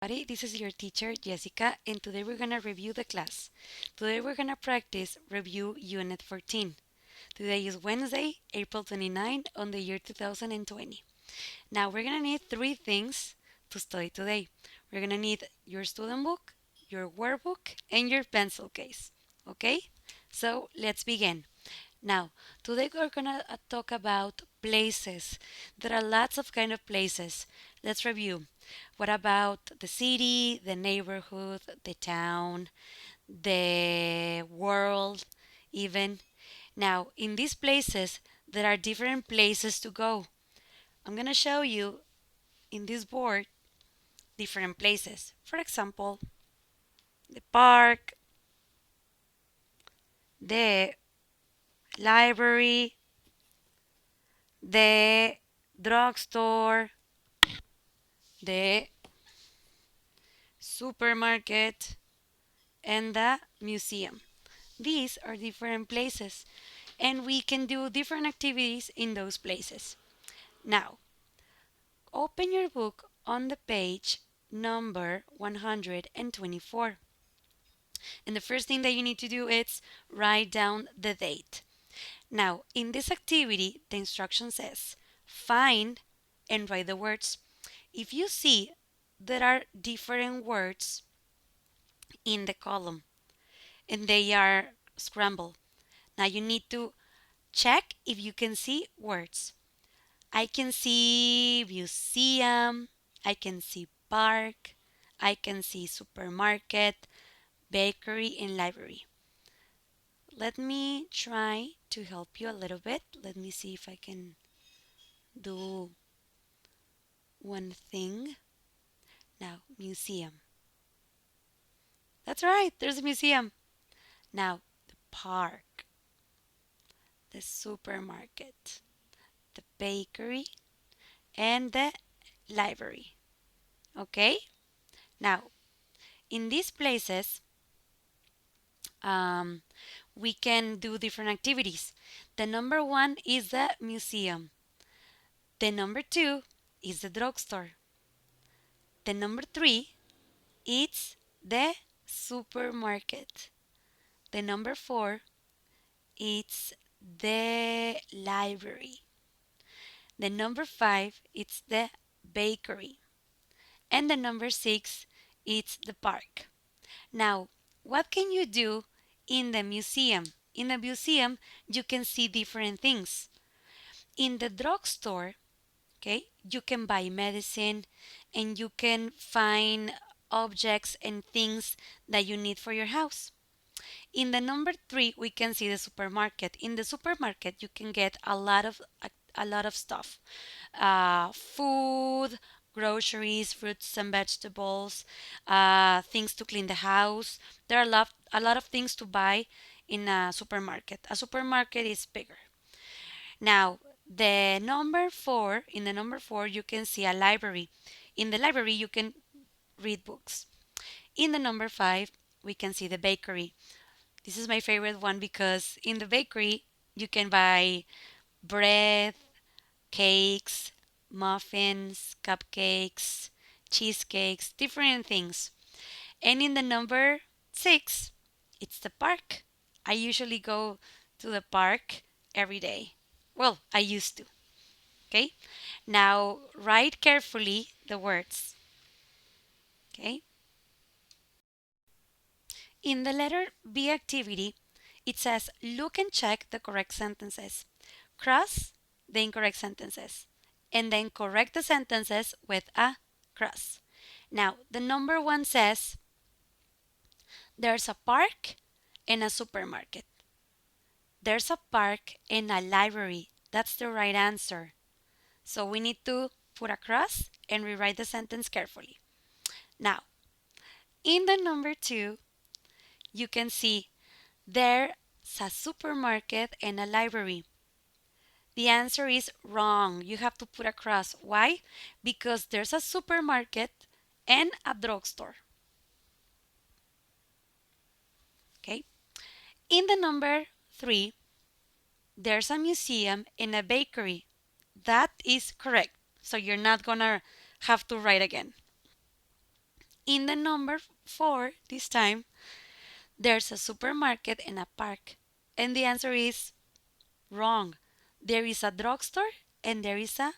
Everybody, this is your teacher Jessica, and today we're gonna review the class. Today we're gonna practice review Unit 14. Today is Wednesday, April 29 on the year 2020. Now we're gonna need three things to study today. We're gonna need your student book, your workbook, and your pencil case. Okay? So let's begin. Now, today we're gonna talk about places. There are lots of kind of places. Let's review. What about the city, the neighborhood, the town, the world, even? Now, in these places, there are different places to go. I'm gonna show you in this board different places. For example, the park, the library, the drugstore, the supermarket, and the museum. These are different places, and we can do different activities in those places. Now, open your book on the page number 124. And the first thing that you need to do is write down the date. Now, in this activity, the instruction says find and write the words. If you see there are different words in the column and they are scrambled, now you need to check if you can see words. I can see museum, I can see park, I can see supermarket, bakery, and library. Let me try to help you a little bit. Let me see if I can do one thing. Now, museum. That's right, there's a museum. Now, the park, the supermarket, the bakery, and the library. Okay? Now, in these places, um, we can do different activities. The number one is the museum. The number two is the drugstore. The number three is the supermarket. The number four is the library. The number five is the bakery. And the number six is the park. Now, what can you do in the museum? In the museum, you can see different things. In the drugstore, okay, you can buy medicine and you can find objects and things that you need for your house. In the number three, we can see the supermarket. In the supermarket, you can get a lot of stuff, food, groceries, fruits and vegetables, things to clean the house. There are a lot of things to buy in a supermarket. A supermarket is bigger. Now, in the number four, you can see a library. In the library, you can read books. In the number five, we can see the bakery. This is my favorite one because in the bakery, you can buy bread, cakes, muffins, cupcakes, cheesecakes, different things. And in the number six, it's the park. I usually go to the park every day. Well, I used to. Okay? Now, write carefully the words. Okay? In the letter B activity, it says look and check the correct sentences. Cross the incorrect sentences. And then correct the sentences with a cross. Now, the number one says there's a park and a supermarket. There's a park and a library. That's the right answer. So we need to put a cross and rewrite the sentence carefully. Now, in the number two, you can see there's a supermarket and a library. The answer is wrong. You have to put a cross. Why? Because there's a supermarket and a drugstore. Okay? In the number three, there's a museum and a bakery. That is correct. So you're not gonna have to write again. In the number 4, this time, there's a supermarket and a park. And the answer is wrong. There is a drugstore and there is a